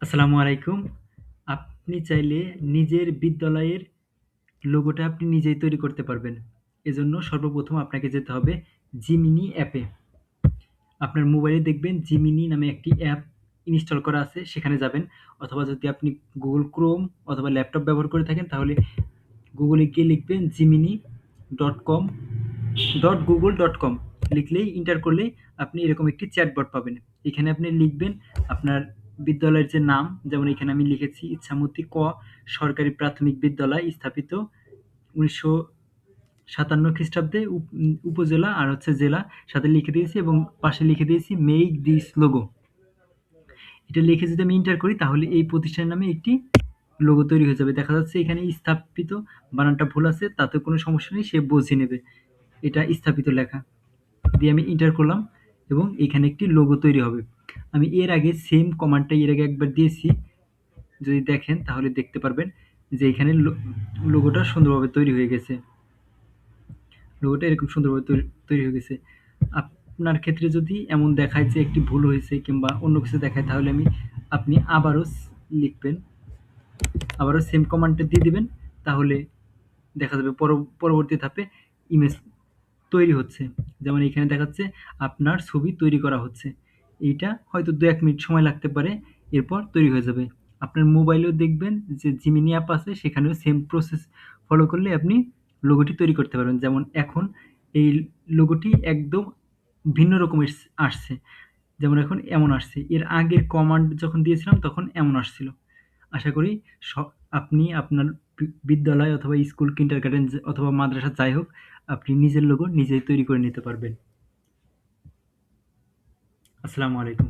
আসসালামু আলাইকুম। আপনি চাইলে নিজের বিদ্যালয়ের লোগোটা আপনি নিজেই তৈরি করতে পারবেন। এজন্য সর্বপ্রথম আপনাকে যেতে হবে জিমিনি অ্যাপে। আপনার মোবাইলে দেখবেন জিমিনি নামে একটি অ্যাপ ইনস্টল করা আছে, সেখানে যাবেন। অথবা যদি আপনি Google Chrome অথবা ল্যাপটপ ব্যবহার করে থাকেন তাহলে গুগলে গিয়ে লিখবেন gemini.com লিখলেই এন্টার করলেই আপনি এরকম একটি চ্যাটবট পাবেন। এখানে আপনি লিখবেন আপনার বিদ্যালয়ের যে নাম, যেমন এখানে আমি লিখেছি ইছামতি ক সরকারি প্রাথমিক বিদ্যালয় স্থাপিত ১৯৫৭ খ্রিস্টাব্দে উপজেলা আর হচ্ছে জেলা সাথে লিখে দিয়েছি এবং পাশে লিখে দিয়েছি মেক দিস লোগো। এটা লিখে যদি আমি এন্টার করি তাহলে এই প্রতিষ্ঠানের নামে একটি লোগো তৈরি হয়ে যাবে। দেখা যাচ্ছে এখানে স্থাপিত বানানটা ভুল আছে, তাতে কোনো সমস্যা নেই, সে বুঝে নেবে এটা স্থাপিত লেখা। দিয়ে আমি এন্টার করলাম এবং এখানে একটি লোগো তৈরি হবে। আমি এর আগে সেম কমান্ডটা এর আগে একবার দিয়েছি, যদি দেখেন তাহলে দেখতে পারবেন যে এখানে লোগোটা সুন্দরভাবে তৈরি হয়ে গেছে। লোগোটা এরকম সুন্দরভাবে তৈরি হয়ে গেছে। আপনার ক্ষেত্রে যদি এমন দেখায় যে একটি ভুল হয়েছে কিংবা অন্য কিছু দেখায় তাহলে আপনি আবারও লিখবেন, আবারও সেম কমান্ডটা দিয়ে দিবেন, তাহলে দেখা যাবে পরবর্তী ধাপে ইমেজ তৈরি হচ্ছে। যেমন এখানে দেখাচ্ছে আপনার ছবি তৈরি করা হচ্ছে। এইটা হয়তো ২-১ মিনিট সময় লাগতে পারে, এরপর তৈরি হয়ে যাবে। আপনার মোবাইলেও দেখবেন যে জিমিনি অ্যাপ আছে, সেখানেও সেম প্রসেস ফলো করলে আপনি লোগোটি তৈরি করতে পারবেন। যেমন এখন এই লোগোটি একদম ভিন্ন রকমের আসছে। যেমন এখন এমন আসছে। এর আগের কমান্ড যখন দিয়েছিলাম তখন এমন আসছিল। আশা করি আপনি আপনার বিদ্যালয় অথবা স্কুল, কিন্ডারগার্টেন অথবা মাদ্রাসা যাই হোক, আপনি নিজের লোগো নিজেই তৈরি করে নিতে পারবেন। আসসালামু আলাইকুম।